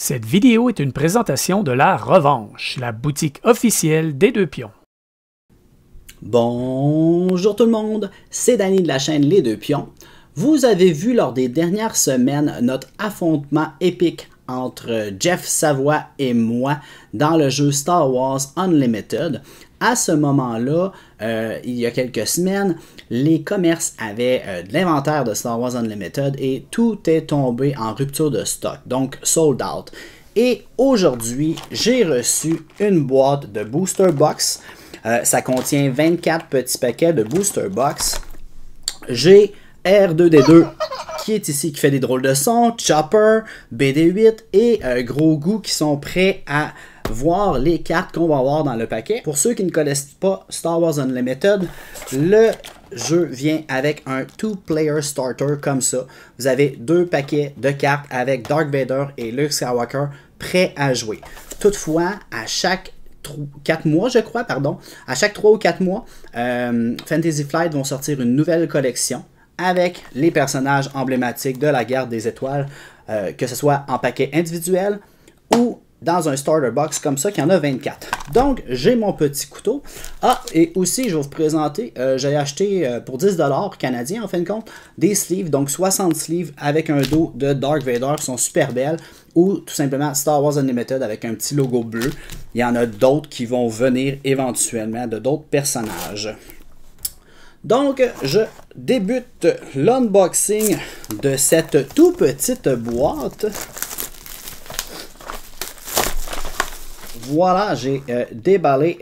Cette vidéo est une présentation de La Revanche, la boutique officielle des Deux Pions. Bonjour tout le monde, c'est Danny de la chaîne Les Deux Pions. Vous avez vu lors des dernières semaines notre affrontement épique entre Jeff Savoie et moi dans le jeu Star Wars Unlimited. À ce moment-là, il y a quelques semaines, les commerces avaient de l'inventaire de Star Wars Unlimited et tout est tombé en rupture de stock, donc sold out. Et aujourd'hui, j'ai reçu une boîte de Booster Box. Ça contient 24 petits paquets de Booster Box. J'ai R2D2 qui est ici, qui fait des drôles de sons, Chopper, BD8 et Gros Goût qui sont prêts à voir les cartes qu'on va avoir dans le paquet. Pour ceux qui ne connaissent pas Star Wars Unlimited, le jeu vient avec un 2-player starter comme ça. Vous avez deux paquets de cartes avec Darth Vader et Luke Skywalker prêts à jouer. Toutefois, à chaque 4 mois, je crois, pardon, à chaque 3 ou 4 mois, Fantasy Flight vont sortir une nouvelle collection avec les personnages emblématiques de la Garde des Étoiles, que ce soit en paquet individuel ou dans un starter box comme ça, qu'il y en a 24. Donc, j'ai mon petit couteau. Ah, et aussi, je vais vous présenter, j'ai acheté pour 10$ canadiens, en fin de compte, des sleeves, donc 60 sleeves avec un dos de Darth Vader qui sont super belles, ou tout simplement Star Wars Unlimited avec un petit logo bleu. Il y en a d'autres qui vont venir éventuellement de d'autres personnages. Donc, je débute l'unboxing de cette tout petite boîte. Voilà, j'ai déballé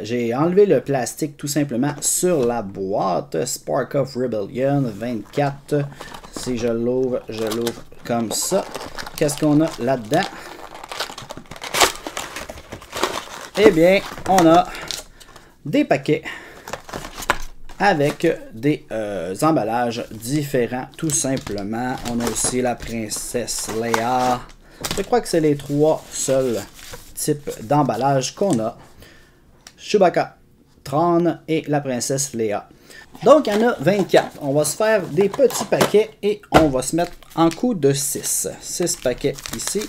j'ai enlevé le plastique tout simplement sur la boîte. Spark of Rebellion 24. Si je l'ouvre comme ça. Qu'est-ce qu'on a là-dedans? Eh bien, on a des paquets avec des emballages différents, tout simplement. On a aussi la princesse Leia. Je crois que c'est les trois seuls types d'emballage qu'on a. Chewbacca, Thrawn et la princesse Leia. Donc, il y en a 24. On va se faire des petits paquets et on va se mettre en coup de 6. 6 paquets ici.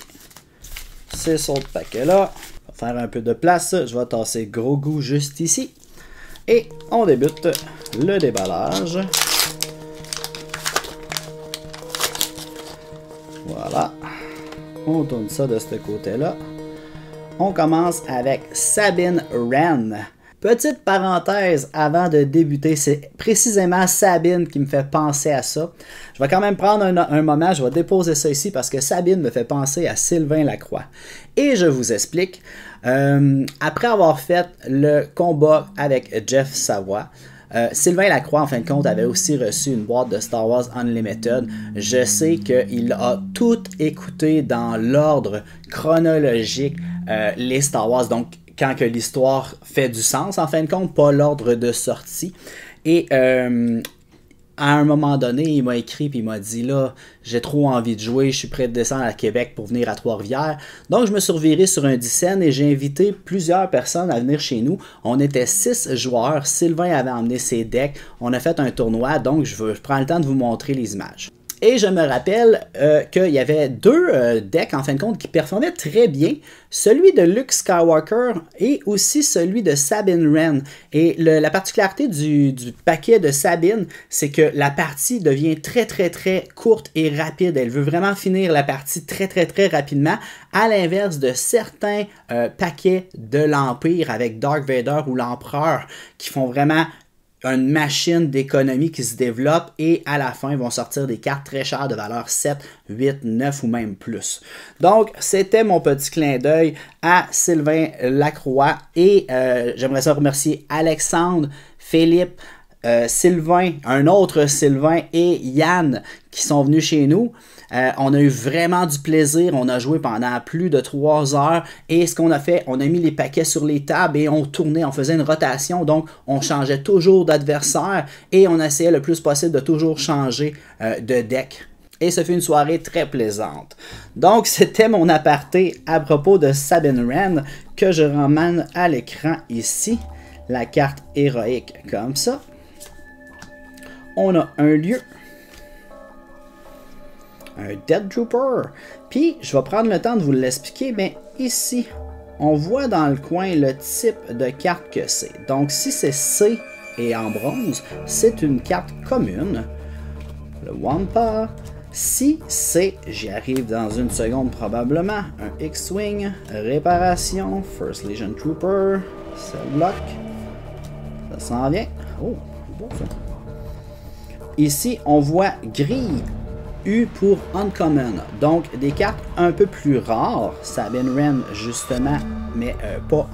6 autres paquets là. On va faire un peu de place. Je vais tasser Gros Goût juste ici. Et on débute le déballage. Voilà. On tourne ça de ce côté-là. On commence avec Sabine Wren. Petite parenthèse avant de débuter, c'est précisément Sabine qui me fait penser à ça. Je vais quand même prendre un moment, je vais déposer ça ici parce que Sabine me fait penser à Sylvain Lacroix. Et je vous explique. Après avoir fait le combat avec Jeff Savoie, Sylvain Lacroix, en fin de compte, avait aussi reçu une boîte de Star Wars Unlimited. Je sais qu'il a tout écouté dans l'ordre chronologique, les Star Wars, donc quand que l'histoire fait du sens, en fin de compte, pas l'ordre de sortie. Et à un moment donné, il m'a écrit et il m'a dit là, j'ai trop envie de jouer, je suis prêt de descendre à Québec pour venir à Trois-Rivières. Donc, je me suis reviré sur un 10 et j'ai invité plusieurs personnes à venir chez nous. On était 6 joueurs. Sylvain avait emmené ses decks. On a fait un tournoi, donc je prends le temps de vous montrer les images. Et je me rappelle qu'il y avait deux decks, en fin de compte, qui performaient très bien. Celui de Luke Skywalker et aussi celui de Sabine Wren. Et la particularité du paquet de Sabine, c'est que la partie devient très courte et rapide. Elle veut vraiment finir la partie très rapidement, à l'inverse de certains paquets de l'Empire avec Darth Vader ou l'Empereur qui font vraiment une machine d'économie qui se développe et à la fin, ils vont sortir des cartes très chères de valeur 7, 8, 9 ou même plus. Donc, c'était mon petit clin d'œil à Sylvain Lacroix et j'aimerais ça remercier Alexandre, Philippe, Sylvain, un autre Sylvain et Yann qui sont venus chez nous. On a eu vraiment du plaisir, on a joué pendant plus de 3 heures et ce qu'on a fait, on a mis les paquets sur les tables et on tournait, on faisait une rotation, donc on changeait toujours d'adversaire et on essayait le plus possible de toujours changer de deck. Et ce fut une soirée très plaisante. Donc c'était mon aparté à propos de Sabine Wren que je ramène à l'écran ici. La carte héroïque comme ça. On a un lieu. un Dead Trooper. Puis, je vais prendre le temps de vous l'expliquer, mais ici, on voit dans le coin le type de carte que c'est. Donc, si c'est C et en bronze, c'est une carte commune. Le Wampa. Si c'est, j'y arrive dans une seconde probablement, un X-Wing, réparation, First Legion Trooper, Cell Block, ça s'en vient. Oh, bon ça. Ici, on voit gris, U pour Uncommon, donc des cartes un peu plus rares, Sabine Wren justement, mais pas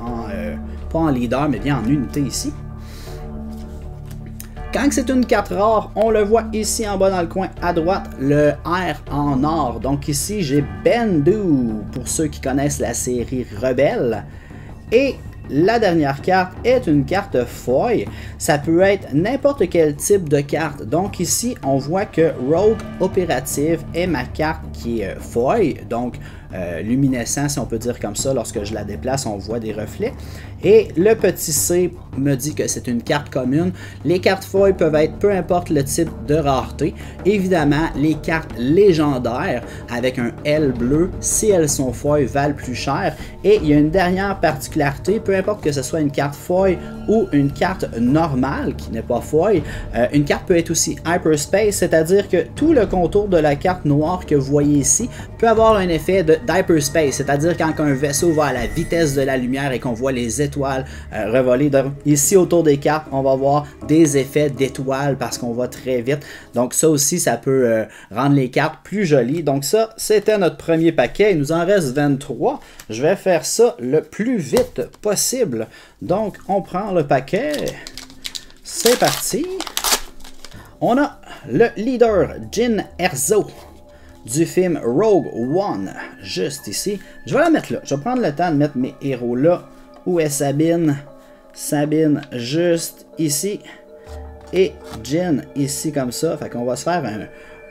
en leader, mais bien en unité ici. Quand c'est une carte rare, on le voit ici en bas dans le coin à droite, le R en or. Donc ici, j'ai Bendu, pour ceux qui connaissent la série Rebelle. Et la dernière carte est une carte foil. Ça peut être n'importe quel type de carte. Donc ici, on voit que Rogue Opérative est ma carte qui est foil. Donc luminescent, si on peut dire comme ça. Lorsque je la déplace, on voit des reflets. Et le petit C me dit que c'est une carte commune. Les cartes foil peuvent être peu importe le type de rareté. Évidemment, les cartes légendaires avec un L bleu, si elles sont foil, valent plus cher. Et il y a une dernière particularité, peu importe que ce soit une carte foil ou une carte normale qui n'est pas foil, une carte peut être aussi hyperspace, c'est-à-dire que tout le contour de la carte noire que vous voyez ici peut avoir un effet d'hyperspace, c'est-à-dire quand un vaisseau va à la vitesse de la lumière et qu'on voit les étoiles revoler. Ici autour des cartes, on va voir des effets d'étoiles parce qu'on va très vite. Donc ça aussi, ça peut rendre les cartes plus jolies. Donc ça, c'était notre premier paquet. Il nous en reste 23. Je vais faire ça le plus vite possible. Donc on prend le paquet. C'est parti. On a le leader Jyn Erso du film Rogue One, juste ici. Je vais la mettre là. Je vais prendre le temps de mettre mes héros là. Où est Sabine? Sabine juste ici. Et Jyn ici comme ça. Fait qu'on va se faire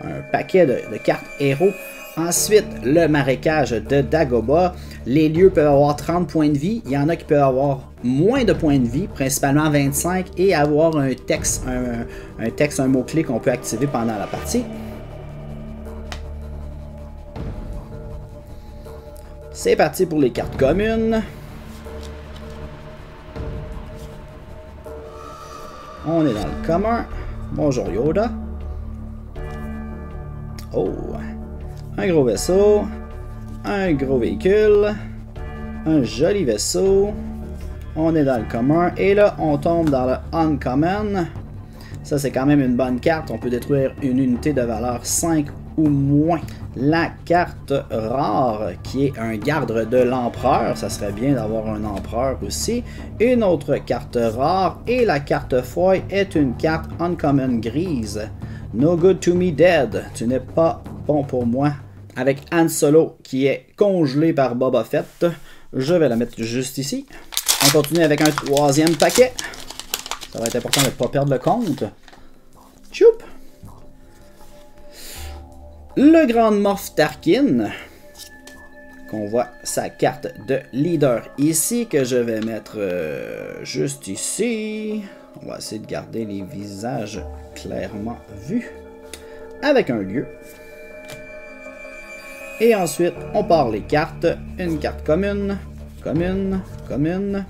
un paquet de cartes héros. Ensuite, le marécage de Dagobah. Les lieux peuvent avoir 30 points de vie. Il y en a qui peuvent avoir moins de points de vie, principalement 25, et avoir un texte, un mot-clé qu'on peut activer pendant la partie. C'est parti pour les cartes communes. On est dans le commun. Bonjour Yoda. Oh! Un gros vaisseau. Un gros véhicule. Un joli vaisseau. On est dans le commun. Et là, on tombe dans le uncommon. Ça, c'est quand même une bonne carte. On peut détruire une unité de valeur 5 ou moins. La carte rare, qui est un garde de l'empereur. Ça serait bien d'avoir un empereur aussi. Une autre carte rare. Et la carte foil est une carte uncommon grise. No good to me dead. Tu n'es pas bon pour moi. Avec Han Solo, qui est congelé par Boba Fett. Je vais la mettre juste ici. On continue avec un troisième paquet. Ça va être important de ne pas perdre le compte. Choup! Le Grand Moff Tarkin. Qu'on voit sa carte de leader ici, que je vais mettre juste ici. On va essayer de garder les visages clairement vus. Avec un lieu. Et ensuite, on part les cartes. Une carte commune. Commune. Commune.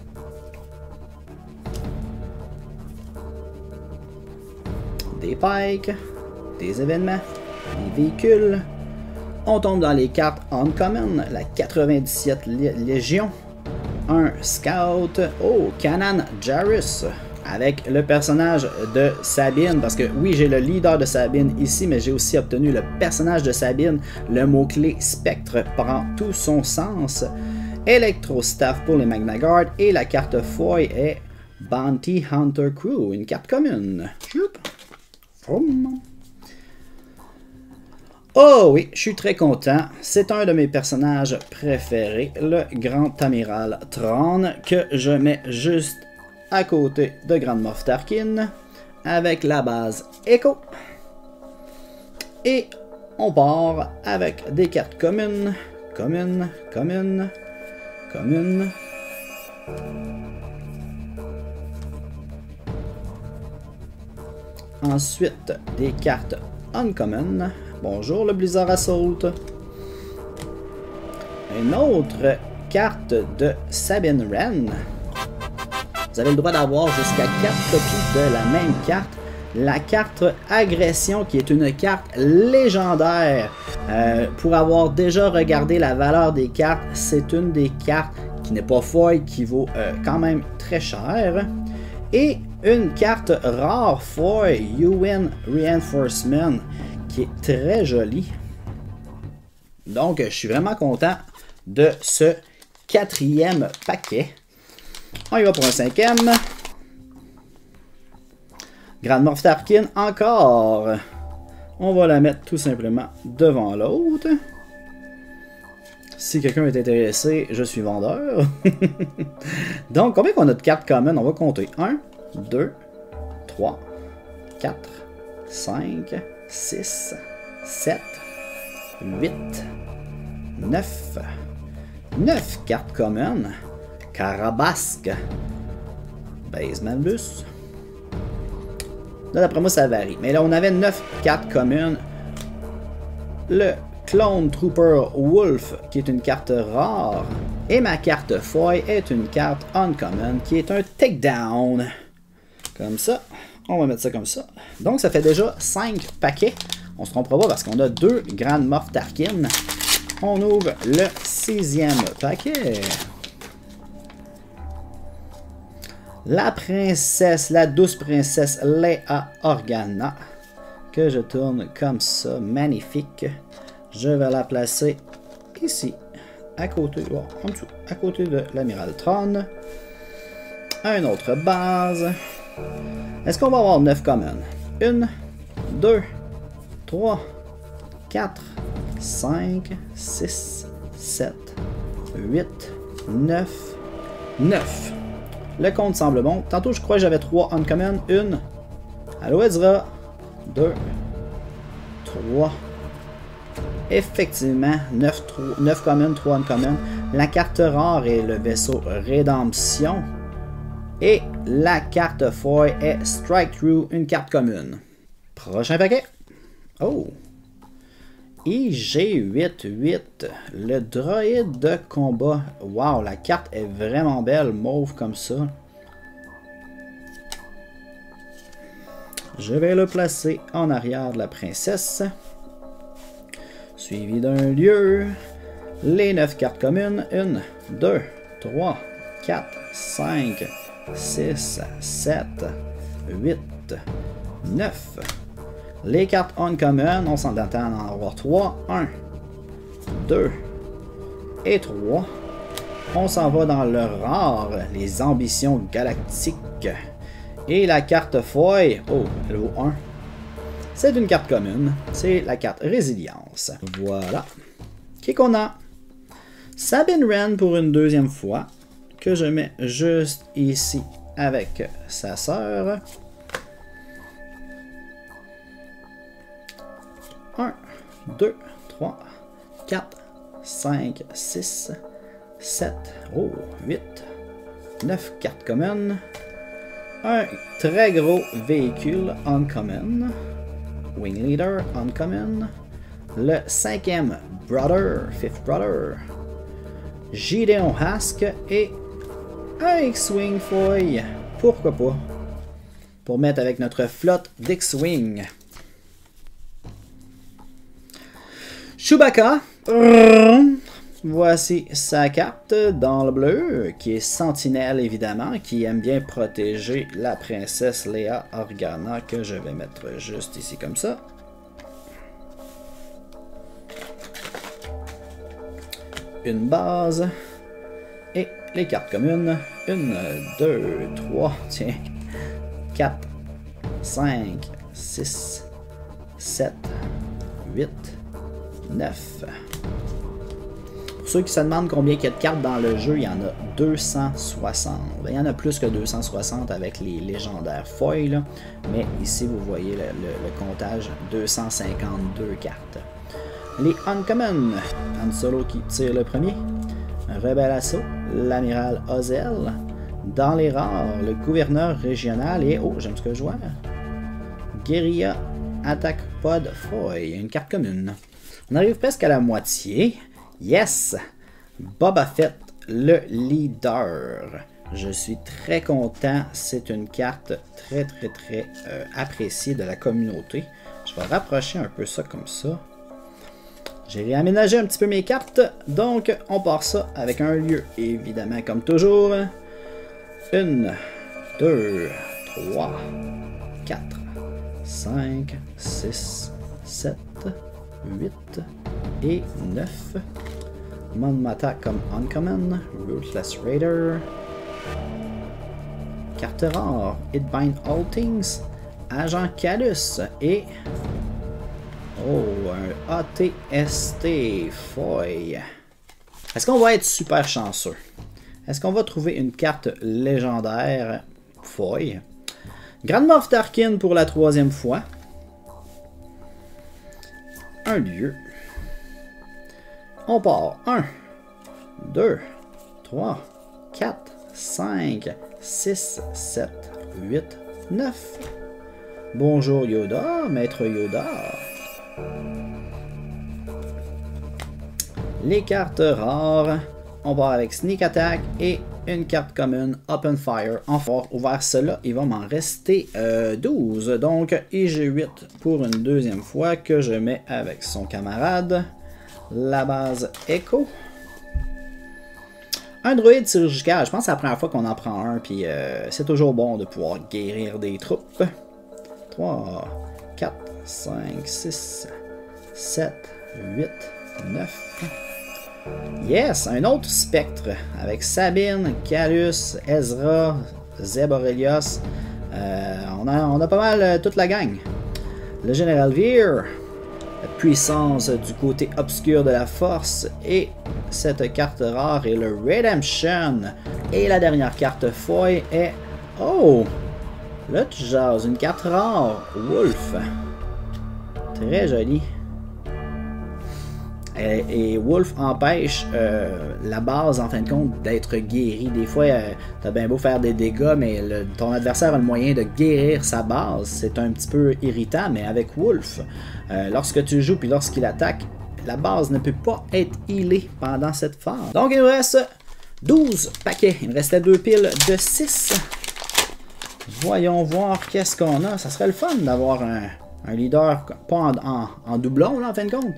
Des pikes. Des événements. Des véhicules. On tombe dans les cartes Uncommon. La 97 Légion. Un Scout. Oh, Kanan Jarrus. Avec le personnage de Sabine, parce que oui, j'ai le leader de Sabine ici, mais j'ai aussi obtenu le personnage de Sabine. Le mot-clé Spectre prend tout son sens. Electro-Staff pour les Magna Guard, et la carte foil est Bounty Hunter Crew, une carte commune. Oh oui, je suis très content. C'est un de mes personnages préférés, le Grand Amiral Thrawn, que je mets juste à côté de Grand Moff Tarkin, avec la base Echo. Et on part avec des cartes communes, communes, communes, communes. Ensuite, des cartes uncommon, Bonjour le Blizzard Assault. Une autre carte de Sabine Wren. Vous avez le droit d'avoir jusqu'à 4 copies de la même carte. La carte Agression, qui est une carte légendaire. Pour avoir déjà regardé la valeur des cartes, c'est une des cartes qui n'est pas foil, qui vaut quand même très cher. Et une carte rare foil, UN Reinforcement, qui est très jolie. Donc, je suis vraiment content de ce 4e paquet. On y va pour un 5e. Grand Moff Tarkin encore. On va la mettre tout simplement devant l'autre. Si quelqu'un est intéressé, je suis vendeur. Donc, combien qu'on a de cartes communes? On va compter. 1, 2, 3, 4, 5, 6, 7, 8, 9. 9 cartes communes. Carabasque. Baseman Bus. Là, d'après moi, ça varie. Mais là, on avait 9 cartes communes. Le Clone Trooper Wolf, qui est une carte rare. Et ma carte foil est une carte uncommon, qui est un takedown. Comme ça. On va mettre ça comme ça. Donc, ça fait déjà 5 paquets. On se trompera pas parce qu'on a 2 Grand Moff Tarkin. On ouvre le 6e paquet. La princesse, la douce princesse Leia Organa, que je tourne comme ça, magnifique. Je vais la placer ici, à côté, en dessous, à côté de l'amiral Thrawn. Un autre base. Est-ce qu'on va avoir 9 communes? 1, 2, 3, 4, 5, 6, 7, 8, 9, 9. Le compte semble bon. Tantôt, je crois que j'avais 3 uncommon. 1. Allô, Ezra. 2. 3. Effectivement, 9 communes, 3 uncommon. La carte rare est le vaisseau Rédemption. Et la carte foil est Strike Through, une carte commune. Prochain paquet. Oh. IG-88, le droïde de combat. Wow, la carte est vraiment belle, mauve comme ça. Je vais le placer en arrière de la princesse. Suivi d'un lieu. Les 9 cartes communes. 1, 2, 3, 4, 5, 6, 7, 8, 9. Les cartes uncommon, on s'en attend à en avoir 3. 1, 2 et 3. On s'en va dans le rare, les ambitions galactiques. Et la carte foil, oh, elle vaut 1. C'est une carte commune, c'est la carte résilience. Voilà. Qui qu'on a? Sabine Wren pour une deuxième fois, que je mets juste ici avec sa sœur. 1, 2, 3, 4, 5, 6, 7, 8, 9 cartes communes. Un très gros véhicule uncommon. Wing Leader uncommon. Le 5e Brother, Fifth Brother. Gideon Hask et un X-Wing foil. Pourquoi pas? Pour mettre avec notre flotte d'X-Wing. Chewbacca, voici sa carte dans le bleu, qui est sentinelle évidemment, qui aime bien protéger la princesse Leia Organa, que je vais mettre juste ici comme ça. Une base, et les cartes communes, 1, 2, 3, tiens, 4, 5, 6, 7, 8, 9. Pour ceux qui se demandent combien il y a de cartes dans le jeu, il y en a 260. Il y en a plus que 260 avec les légendaires foils, là. Mais ici, vous voyez le comptage, 252 cartes. Les uncommon, Han Solo qui tire le premier, Rebel Assault, l'amiral Ozzel. Dans les rares, le gouverneur régional et, oh, j'aime ce que je vois, Guérilla Attack Pod Foy, une carte commune. On arrive presque à la moitié. Yes! Boba Fett, le leader. Je suis très content. C'est une carte très appréciée de la communauté. Je vais rapprocher un peu ça comme ça. J'ai réaménagé un petit peu mes cartes. Donc, on part ça avec un lieu, évidemment, comme toujours. 1, 2, 3, 4, 5, 6, 7, 8 et 9. Mon Mata comme Uncommon. Ruthless Raider. Carte rare, Hitbind All Things, Agent Calus et... Oh, un ATST Foy. Est-ce qu'on va être super chanceux? Est-ce qu'on va trouver une carte légendaire Foy? Grand Moff Tarkin pour la 3e fois. Un lieu. On part. 1, 2, 3, 4, 5, 6, 7, 8, 9. Bonjour Yoda, Maître Yoda. Les cartes rares. On part avec Sneak Attack et une carte commune Open Fire. En fort ouvert cela, il va m'en rester 12. Donc IG8 pour une 2e fois que je mets avec son camarade. La base Echo. Un droïde chirurgical, je pense que c'est la première fois qu'on en prend un, puis c'est toujours bon de pouvoir guérir des troupes. 3, 4, 5, 6, 7, 8, 9. Yes, un autre spectre avec Sabine, Calus, Ezra, Zeb Orelios. On a pas mal toute la gang. Le Général Veer. La puissance du côté obscur de la force et cette carte rare est le Redemption. Et la dernière carte Foy est... Oh! Là tu jases, une carte rare, Wolf. Très joli. Et Wolf empêche la base en fin de compte d'être guérie. Des fois, t'as bien beau faire des dégâts, mais ton adversaire a le moyen de guérir sa base. C'est un petit peu irritant, mais avec Wolf, lorsque tu joues puis lorsqu'il attaque, la base ne peut pas être healée pendant cette phase. Donc il nous reste 12 paquets. Il me restait 2 piles de 6. Voyons voir qu'est-ce qu'on a. Ça serait le fun d'avoir un leader, pas en doublon là, en fin de compte.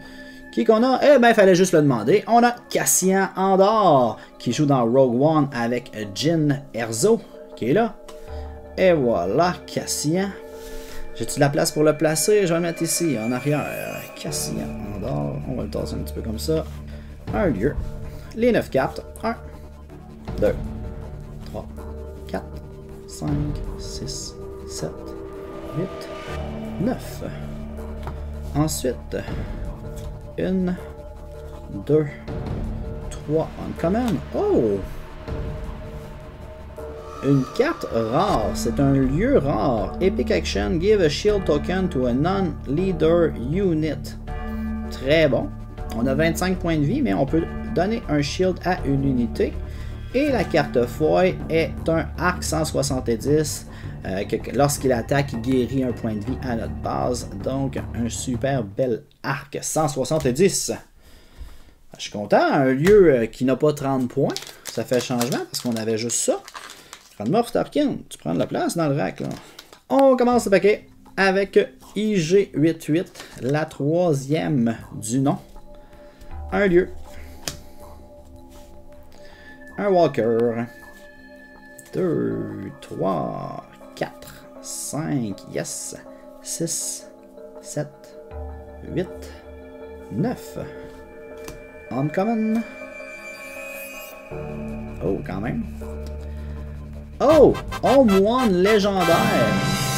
Qui qu'on a? Eh ben, il fallait juste le demander. On a Cassian Andor, qui joue dans Rogue One avec Jyn Erso, qui est là. Et voilà, Cassian. J'ai-tu de la place pour le placer? Je vais le mettre ici, en arrière. Cassian Andor. On va le tasser un petit peu comme ça. Un lieu. Les 9 cartes. 1, 2, 3, 4, 5, 6, 7, 8, 9. Ensuite... 1, 2, 3 uncommon. Oh! Une carte rare. C'est un lieu rare. Epic Action. Give a shield token to a non-leader unit. Très bon. On a 25 points de vie, mais on peut donner un shield à une unité. Et la carte Foy est un arc 170. Que lorsqu'il attaque, il guérit un point de vie à notre base. Donc, un super bel arc 170. Je suis content. Un lieu qui n'a pas 30 points. Ça fait changement parce qu'on avait juste ça. Grand Moff Tarkin, tu prends de la place dans le rack. Là. On commence le paquet avec IG88, la 3e du nom. Un lieu. Un Walker. 2, 3, 4, 5, yes, 6, 7, 8, 9. Uncommon. Oh, quand même. Oh! Home One légendaire.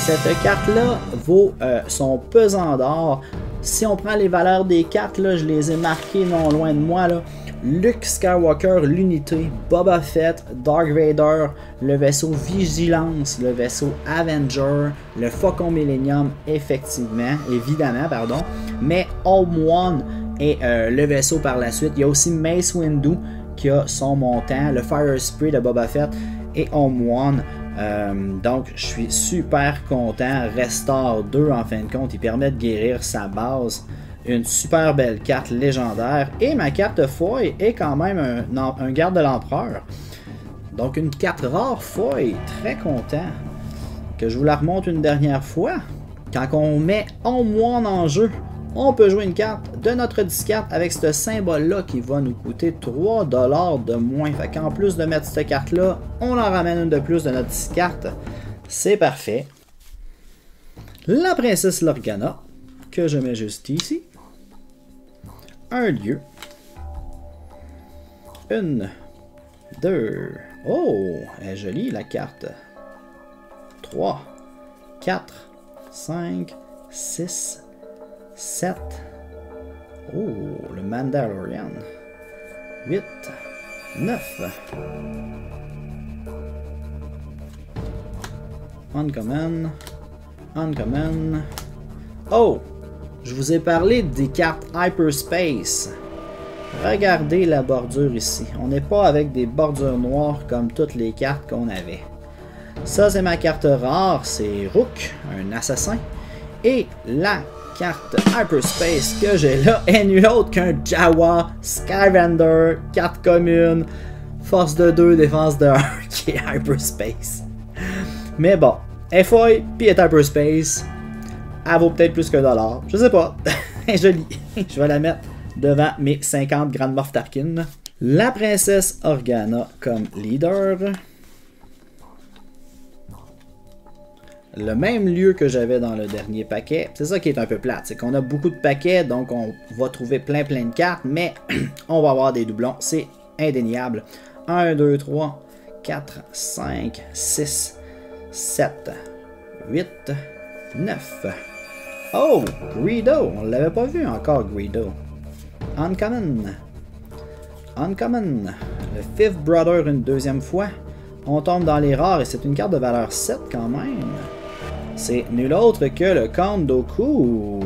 Cette carte-là vaut son pesant d'or. Si on prend les valeurs des cartes, là, je les ai marquées non loin de moi. Là. Luke Skywalker, l'unité, Boba Fett, Dark Vader, le vaisseau Vigilance, le vaisseau Avenger, le Faucon Millennium, évidemment, pardon, mais Home One et le vaisseau par la suite. Il y a aussi Mace Windu qui a son montant, le Fire Spray de Boba Fett et Home One. Donc, je suis super content. Restore 2 en fin de compte. Il permet de guérir sa base. Une super belle carte légendaire. Et ma carte foil est quand même un garde de l'empereur. Donc, une carte rare foil. Très content. Que je vous la remonte une dernière fois. Quand on met Homeworn en jeu, on peut jouer une carte de notre discard avec ce symbole-là qui va nous coûter 3$ de moins. Fait qu'en plus de mettre cette carte-là, on en ramène une de plus de notre discard. C'est parfait. La princesse Lorgana, que je mets juste ici. Un lieu. 1, 2. Oh, elle est jolie la carte. 3, 4, 5, 6, 7. Oh, le Mandalorian. 8, 9. Uncommon. Uncommon. Oh! Je vous ai parlé des cartes Hyperspace. Regardez la bordure ici. On n'est pas avec des bordures noires comme toutes les cartes qu'on avait. Ça, c'est ma carte rare. C'est Rook, un assassin. Et la carte Hyperspace que j'ai là est nulle autre qu'un Jawa Skylander, carte commune, force de 2, défense de 1, qui est Hyperspace. Mais bon, elle foil, puis elle est Hyperspace. Elle vaut peut-être plus qu'$1. Je sais pas. Elle est jolie. Je vais la mettre devant mes 50 Grand Moff Tarkin. La princesse Organa comme leader. Le même lieu que j'avais dans le dernier paquet. C'est ça qui est un peu plate. C'est qu'on a beaucoup de paquets, donc on va trouver plein de cartes, mais on va avoir des doublons. C'est indéniable. 1, 2, 3, 4, 5, 6, 7, 8, 9. Oh, Greedo. On l'avait pas vu encore, Greedo. Uncommon. Uncommon. Le Fifth Brother une deuxième fois. On tombe dans les rares et c'est une carte de valeur 7 quand même. C'est nul autre que le Count Dooku.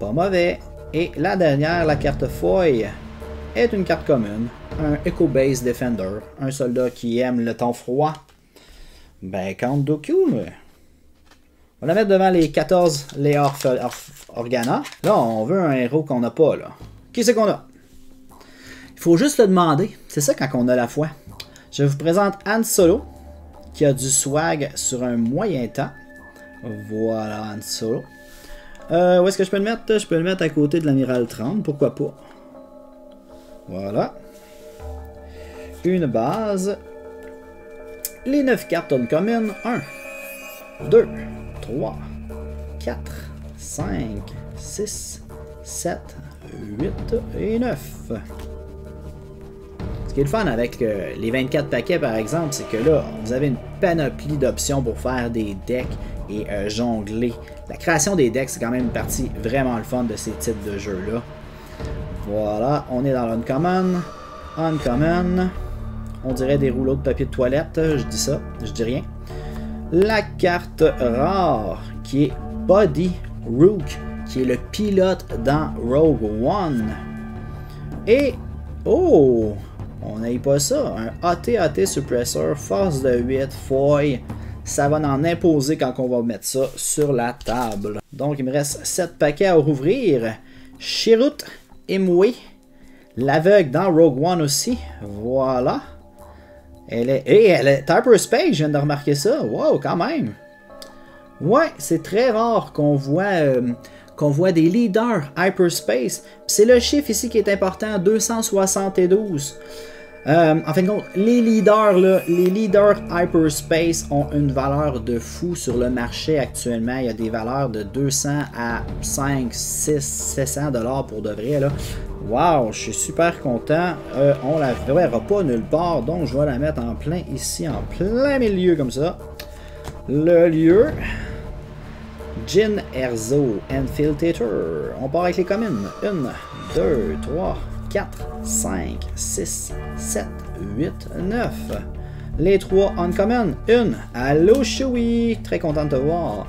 Pas mauvais. Et la dernière, la carte foil, est une carte commune. Un Echo Base Defender. Un soldat qui aime le temps froid. Ben, Count Dooku. On va la mettre devant les 14 Leia Organa. Là, on veut un héros qu'on n'a pas, là. Qui c'est qu'on a? Il faut juste le demander. C'est ça quand on a la foi. Je vous présente Han Solo, qui a du swag sur un moyen temps. Voilà Han Solo. Où est-ce que je peux le mettre? Je peux le mettre à côté de l'Amiral 30, pourquoi pas. Voilà. Une base. Les 9 cartes uncommon. 1, 2, 3, 4, 5, 6, 7, 8 et 9. Ce qui est le fun avec les 24 paquets par exemple, c'est que là, vous avez une panoplie d'options pour faire des decks et jongler. La création des decks, c'est quand même une partie vraiment le fun de ces types de jeux-là. Voilà, on est dans l'uncommon. Uncommon. On dirait des rouleaux de papier de toilette, je dis ça, je dis rien. La carte rare, qui est Buddy Rook, qui est le pilote dans Rogue One. Et, oh, on n'aille pas ça, un AT-AT Suppressor, force de 8, foil. Ça va en imposer quand on va mettre ça sur la table. Donc, il me reste 7 paquets à rouvrir. Chirrut Imwe, l'aveugle dans Rogue One aussi. Voilà. Elle est Hyperspace, je viens de remarquer ça. Wow, quand même. Ouais, c'est très rare qu'on voit des leaders Hyperspace. C'est le chiffre ici qui est important, 272. En fin de compte, les leaders Hyperspace ont une valeur de fou sur le marché actuellement. Il y a des valeurs de 200 à 5, 6, 700 $ pour de vrai. Là. Wow, je suis super content. On la verra pas nulle part, donc je vais la mettre en plein ici, en plein milieu comme ça. Le lieu, Jyn Erso, Infiltrator. On part avec les communes. 1, 2, 3, 4, 5, 6, 7, 8, 9. Les 3 uncommon. 1. Allô Chewie. Très content de te voir.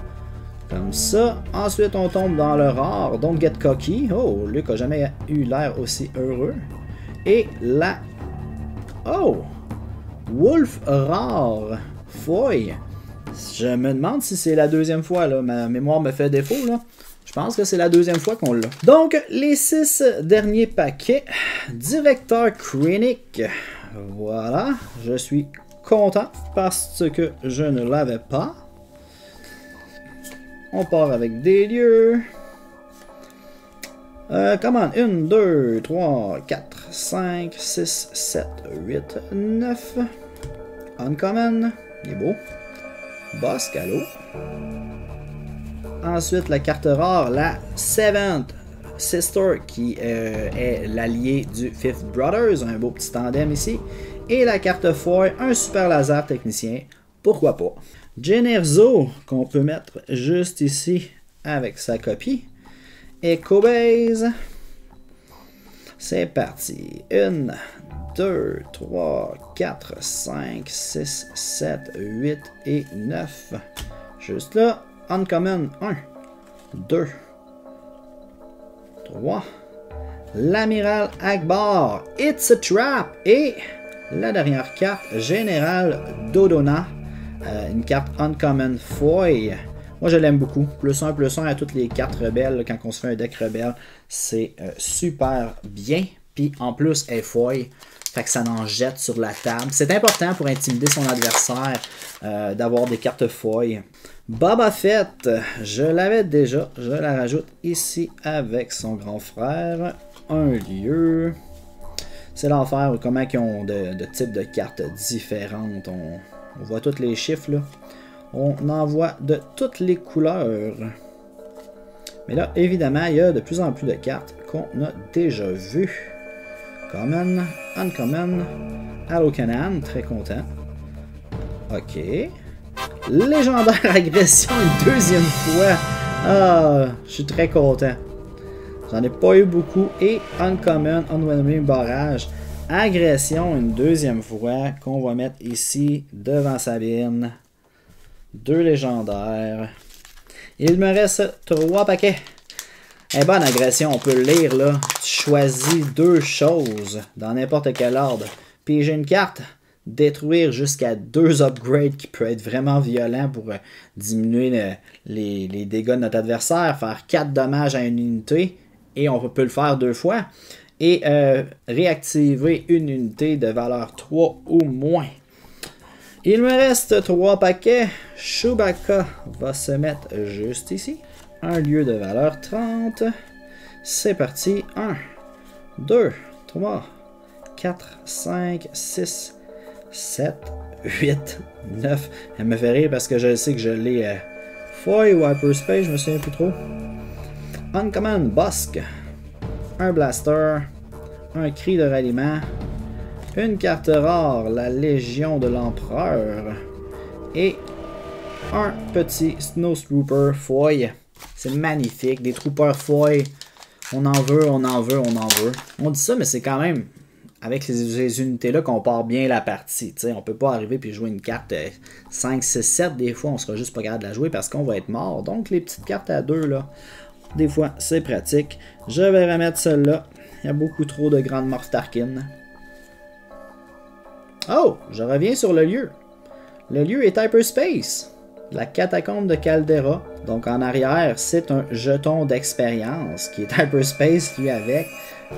Comme ça. Ensuite, on tombe dans le rare. Don't get cocky. Oh, Luke a jamais eu l'air aussi heureux. Et la... Oh! Wolf rare. Foy. Je me demande si c'est la deuxième fois, là. Ma mémoire me fait défaut, là. Je pense que c'est la deuxième fois qu'on l'a. Donc, les 6 derniers paquets. Directeur Krennic. Voilà. Je suis content parce que je ne l'avais pas. On part avec des lieux. Comment? 1, 2, 3, 4, 5, 6, 7, 8, 9. Uncommon. Il est beau. Bosque, allô. Ensuite, la carte rare, la Seventh Sister, qui est l'allié du Fifth Brothers. Un beau petit tandem ici. Et la carte Foy, un super laser technicien. Pourquoi pas. Generzo, qu'on peut mettre juste ici avec sa copie. EcoBase. C'est parti. 1, 2, 3, 4, 5, 6, 7, 8 et 9. Juste là. Uncommon. 1, 2, 3. L'Amiral Akbar. It's a Trap. Et la dernière carte, Général Dodonna. Une carte Uncommon Foy. Moi, je l'aime beaucoup. +1/+1 à toutes les cartes rebelles. Quand on se fait un deck rebelle, c'est super bien. Puis en plus, elle est foil. Fait que ça en jette sur la table. C'est important pour intimider son adversaire d'avoir des cartes foil. Boba Fett, je l'avais déjà. Je la rajoute ici avec son grand frère. Un lieu. C'est l'enfer. Comment ils ont de types de cartes différentes. On voit tous les chiffres là. On en voit de toutes les couleurs. Mais là, évidemment, il y a de plus en plus de cartes qu'on a déjà vues. Common, Uncommon, Allocanan, très content. Ok. Légendaire Agression une deuxième fois. Ah, je suis très content. J'en ai pas eu beaucoup. Et Uncommon, Unwhelming Barrage. Agression une deuxième fois qu'on va mettre ici devant Sabine. 2 légendaires. Il me reste 3 paquets. Eh bonne agression, on peut le lire là. Tu choisis 2 choses dans n'importe quel ordre. Puis j'ai une carte. Détruire jusqu'à 2 upgrades qui peut être vraiment violent pour diminuer les dégâts de notre adversaire. Faire 4 dommages à une unité. Et on peut le faire 2 fois. Et réactiver une unité de valeur 3 ou moins. Il me reste 3 paquets. Chewbacca va se mettre juste ici. Un lieu de valeur 30. C'est parti. 1, 2, 3, 4, 5, 6, 7, 8, 9. Elle me fait rire parce que je sais que je l'ai Foy ou Hyperspace, je me souviens plus trop. Uncommon Bosque. Un Blaster. Un Cri de ralliement. Une carte rare, la Légion de l'Empereur. Et un petit Snowtrooper Foy. C'est magnifique. Des Troopers Foy. On en veut, on en veut, on en veut. On dit ça, mais c'est quand même avec ces unités-là qu'on part bien la partie. T'sais, on peut pas arriver et jouer une carte 5, 6, 7. Des fois, on sera juste pas capable de la jouer parce qu'on va être mort. Donc, les petites cartes à 2, là, des fois, c'est pratique. Je vais remettre celle-là. Il y a beaucoup trop de grandes Moff Tarkin. Oh, je reviens sur le lieu. Le lieu est Hyperspace. La catacombe de Caldera. Donc en arrière, c'est un jeton d'expérience qui est Hyperspace, lui avec.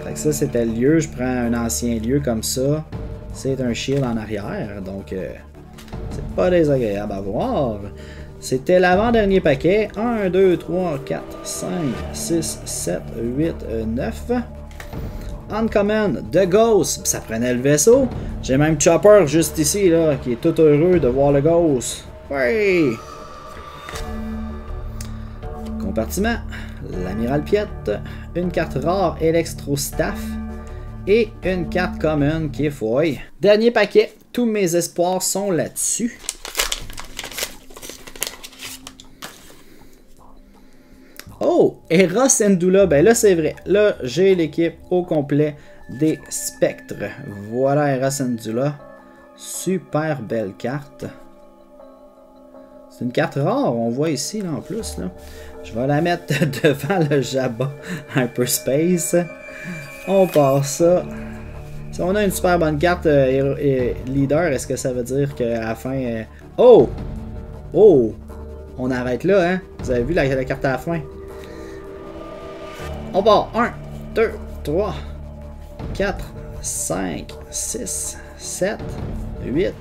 Fait que ça, c'était le lieu. Je prends un ancien lieu comme ça. C'est un shield en arrière. Donc, c'est pas désagréable à voir. C'était l'avant-dernier paquet. 1, 2, 3, 4, 5, 6, 7, 8, 9. Uncommon, The Ghost, ça prenait le vaisseau. J'ai même Chopper juste ici, là, qui est tout heureux de voir le Ghost. Oui! Compartiment, l'Amiral Piet, une carte rare Electro-Staff et une carte commune qui est Foy. Dernier paquet, tous mes espoirs sont là-dessus. Oh, Hera Syndulla, ben là c'est vrai. Là, j'ai l'équipe au complet des spectres. Voilà Hera Syndulla. Super belle carte. C'est une carte rare, on voit ici là, en plus. Là. Je vais la mettre devant le Jabba Hyperspace. On part ça. Si on a une super bonne carte leader, est-ce que ça veut dire qu'à la fin... Oh! Oh! On arrête là, hein? Vous avez vu la carte à la fin? On part! 1, 2, 3, 4, 5, 6, 7, 8,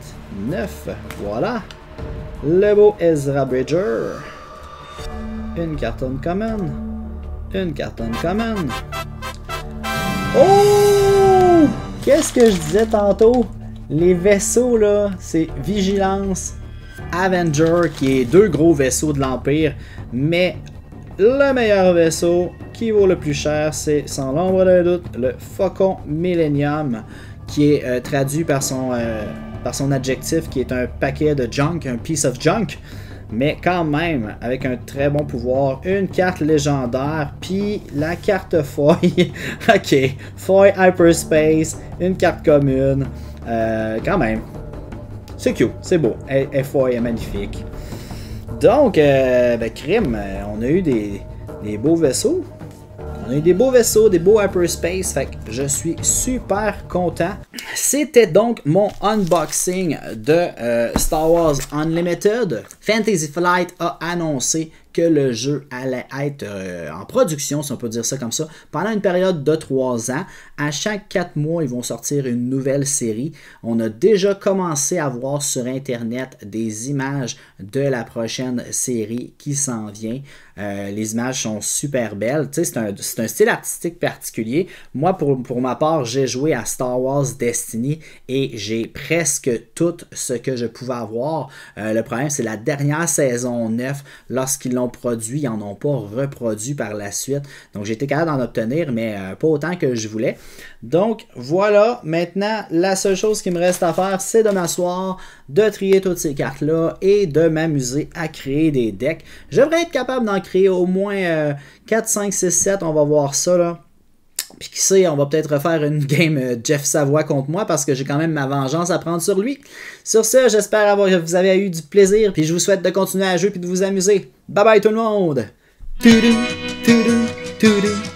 9. Voilà! Le beau Ezra Bridger. Une carte uncommon. Une carte uncommon. Oh! Qu'est-ce que je disais tantôt? Les vaisseaux, là, c'est Vigilance, Avenger, qui est 2 gros vaisseaux de l'Empire, mais le meilleur vaisseau qui vaut le plus cher, c'est sans l'ombre d'un doute le Faucon Millennium, qui est traduit par son adjectif, qui est un paquet de junk, un piece of junk. Mais quand même, avec un très bon pouvoir, une carte légendaire, puis la carte foil. Ok, foil Hyperspace, une carte commune. Quand même, c'est cute, c'est beau. Foil est magnifique. Donc, crime, on a eu des beaux vaisseaux. On a eu des beaux vaisseaux, des beaux hyperspace, fait que je suis super content. C'était donc mon unboxing de Star Wars Unlimited. Fantasy Flight a annoncé que le jeu allait être en production, si on peut dire ça comme ça, pendant une période de 3 ans. À chaque 4 mois, ils vont sortir une nouvelle série. On a déjà commencé à voir sur Internet des images de la prochaine série qui s'en vient. Les images sont super belles. Tu sais, c'est un style artistique particulier. Moi, pour ma part, j'ai joué à Star Wars Destiny et j'ai presque tout ce que je pouvais avoir. Le problème, c'est la dernière saison 9, lorsqu'ils l'ont produit, ils n'en ont pas reproduit par la suite. Donc, j'ai été capable d'en obtenir, mais pas autant que je voulais. Donc, voilà. Maintenant, la seule chose qui me reste à faire, c'est de m'asseoir, de trier toutes ces cartes-là et de m'amuser à créer des decks. Je devrais être capable d'en créer au moins 4, 5, 6, 7. On va voir ça, là. Puis qui sait, on va peut-être refaire une game Jeff Savoie contre moi parce que j'ai quand même ma vengeance à prendre sur lui. Sur ce, j'espère que vous avez eu du plaisir. Puis je vous souhaite de continuer à jouer puis de vous amuser. Bye bye tout le monde! Toudou, toudou, toudou.